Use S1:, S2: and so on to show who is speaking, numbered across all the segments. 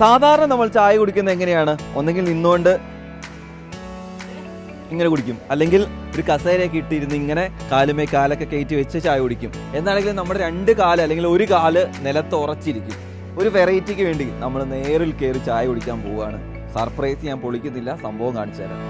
S1: സാധാരണ നമ്മൾ ചായ കുടിക്കുന്നത് എങ്ങനെയാണ്? ഒന്നെങ്കിൽ നിന്നുകൊണ്ട് ഇങ്ങനെ കുടിക്കും, അല്ലെങ്കിൽ ഒരു കസേരയൊക്കെ ഇട്ടിരുന്ന് ഇങ്ങനെ കാലുമേ കാലൊക്കെ കയറ്റി വെച്ച് ചായ കുടിക്കും. എന്നാണെങ്കിലും നമ്മുടെ രണ്ട് കാല് അല്ലെങ്കിൽ ഒരു കാല് നിലത്ത് ഉറച്ചിരിക്കും. ഒരു വെറൈറ്റിക്ക് വേണ്ടി നമ്മൾ നേരിൽ കയറി ചായ കുടിക്കാൻ പോവുകയാണ്. സർപ്രൈസ് ഞാൻ പൊളിക്കുന്നില്ല, സംഭവം കാണിച്ചു തരാം.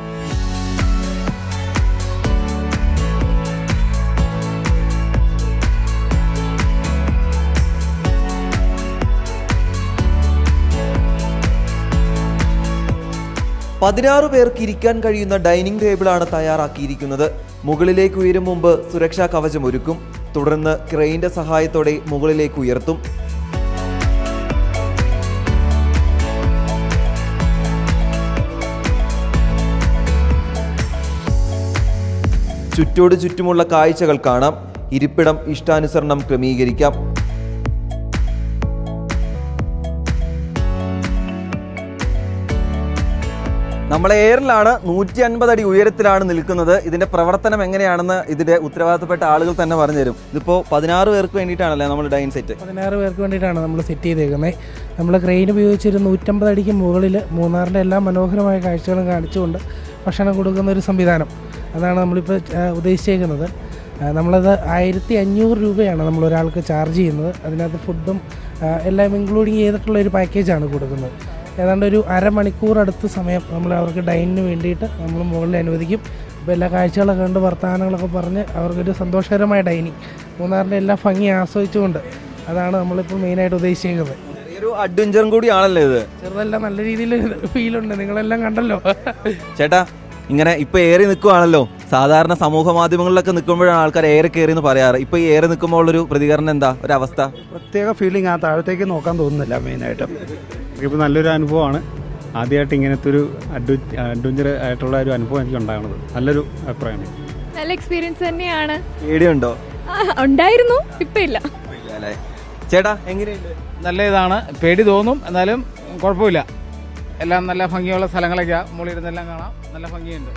S1: പതിനാറ് പേർക്ക് ഇരിക്കാൻ കഴിയുന്ന ഡൈനിങ് ടേബിളാണ് തയ്യാറാക്കിയിരിക്കുന്നത്. മുകളിലേക്ക് ഉയരും മുമ്പ് സുരക്ഷാ കവചം ഒരുക്കും. തുടർന്ന് ക്രെയിന്റെ സഹായത്തോടെ മുകളിലേക്ക് ഉയർത്തും. ചുറ്റോട് ചുറ്റുമുള്ള കാഴ്ചകൾ കാണാം. ഇരിപ്പിടം ഇഷ്ടാനുസരണം ക്രമീകരിക്കാം. നമ്മളെ എയറിലാണ് 150 അടി ഉയരത്തിലാണ് നിൽക്കുന്നത്. ഇതിന്റെ പ്രവർത്തനം എങ്ങനെയാണെന്ന് ഇതിന്റെ ഉത്തരവാദിത്തപ്പെട്ട ആളുകൾ തന്നെ പറഞ്ഞുതരും. ഇതിപ്പോൾ 16 പേർക്ക് വേണ്ടിയിട്ടാണല്ലേ നമ്മൾ ഡൈൻ സെറ്റ്?
S2: 16 പേർക്ക് വേണ്ടിയിട്ടാണ് നമ്മൾ സെറ്റ് ചെയ്തേക്കുന്നത്. നമ്മൾ ക്രെയിൻ ഉപയോഗിച്ചൊരു 150 അടിക്ക് മുകളിൽ മൂന്നാറിൻ്റെ എല്ലാ മനോഹരമായ കാഴ്ചകളും കാണിച്ചുകൊണ്ട് ഭക്ഷണം കൊടുക്കുന്ന ഒരു സംവിധാനം, അതാണ് നമ്മളിപ്പോൾ ഉദ്ദേശിച്ചേക്കുന്നത്. നമ്മളത് 1500 രൂപയാണ് നമ്മൾ ഒരാൾക്ക് ചാർജ് ചെയ്യുന്നത്. അതിനകത്ത് ഫുഡും എല്ലാം ഇൻക്ലൂഡിങ് ചെയ്തിട്ടുള്ള ഒരു പാക്കേജാണ് കൊടുക്കുന്നത്. ഏതാണ്ട് ഒരു അരമണിക്കൂർ അടുത്ത സമയം നമ്മൾ അവർക്ക് ഡൈനിന് വേണ്ടിയിട്ട് നമ്മൾ മുകളിൽ അനുവദിക്കും. അപ്പോൾ എല്ലാ കാഴ്ചകളൊക്കെ കണ്ട് വർത്തമാനങ്ങളൊക്കെ പറഞ്ഞ് അവർക്കൊരു സന്തോഷകരമായ ഡൈനിങ്, മൂന്നാറിൻ്റെ എല്ലാ ഭംഗി ആസ്വദിച്ചുകൊണ്ട്, അതാണ് നമ്മളിപ്പോൾ മെയിനായിട്ട് ഉദ്ദേശിക്കുന്നത്.
S1: ഒരു അഡ്വഞ്ചറും കൂടിയാണല്ലോ ഇത്.
S2: ചെറുതല്ല, നല്ല രീതിയിൽ ഫീലുണ്ട്, നിങ്ങളെല്ലാം കണ്ടല്ലോ.
S1: ചേട്ടാ, ഇങ്ങനെ ഇപ്പൊ ഏറി നിൽക്കുവാണല്ലോ. സാധാരണ സമൂഹ മാധ്യമങ്ങളിലൊക്കെ നിൽക്കുമ്പോഴാണ് ആൾക്കാർ ഏറെ കയറി എന്ന് പറയാറ്. ഇപ്പൊ ഈ ഏറി നിൽക്കുമ്പോൾ ഉള്ളൊരു പ്രതികരണം എന്താ, ഒരു അവസ്ഥ?
S3: പ്രത്യേക ഫീലിംഗ്, ആ താഴത്തേക്ക് നോക്കാൻ തോന്നുന്നില്ല. മെയിനായിട്ട് ഇപ്പോൾ നല്ലൊരു അനുഭവമാണ്. ആദ്യമായിട്ട് ഇങ്ങനത്തെ ഒരു അഡ്വഞ്ചർ ആയിട്ടുള്ള ഒരു അനുഭവം എനിക്ക് ഉണ്ടാകുന്നത്. നല്ലൊരു അഭിപ്രായമാണ്.
S4: നല്ല എക്സ്പീരിയൻസ് തന്നെയാണ്.
S1: പേടിയുണ്ടോ?
S4: ഉണ്ടായിരുന്നു, ഇപ്പൊ ഇല്ല.
S1: ചേട്ടാ, എങ്ങനെയുണ്ട്?
S5: നല്ല ഇതാണ്. പേടി തോന്നും, എന്നാലും കുഴപ്പമില്ല. എല്ലാം നല്ല ഭംഗിയുള്ള സ്ഥലങ്ങളൊക്കെയാണ്. മുകളിലിരുന്നെല്ലാം കാണാം, നല്ല ഭംഗിയുണ്ട്.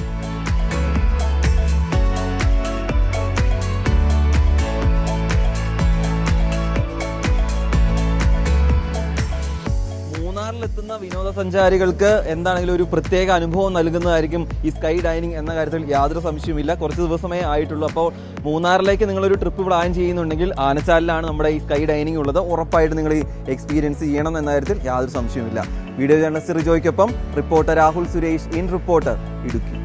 S1: മൂന്നാറിലെത്തുന്ന വിനോദസഞ്ചാരികൾക്ക് എന്താണെങ്കിലും ഒരു പ്രത്യേക അനുഭവം നൽകുന്നതായിരിക്കും ഈ സ്കൈ ഡൈനിങ് എന്ന കാര്യത്തിൽ യാതൊരു സംശയവുമില്ല. കുറച്ച് ദിവസമേ ആയിട്ടുള്ളൂ. അപ്പോൾ മൂന്നാറിലേക്ക് നിങ്ങളൊരു ട്രിപ്പ് പ്ലാൻ ചെയ്യുന്നുണ്ടെങ്കിൽ ആനച്ചാലിലാണ് നമ്മുടെ ഈ സ്കൈ ഡൈനിങ് ഉള്ളത്. ഉറപ്പായിട്ട് നിങ്ങൾ ഈ എക്സ്പീരിയൻസ് ചെയ്യണം എന്ന കാര്യത്തിൽ യാതൊരു സംശയവുമില്ല. വീഡിയോ ജേർണലിസ്റ്റ് റിജോയ്ക്കൊപ്പം reporter Rahul Suresh, in Reporter, Idukki.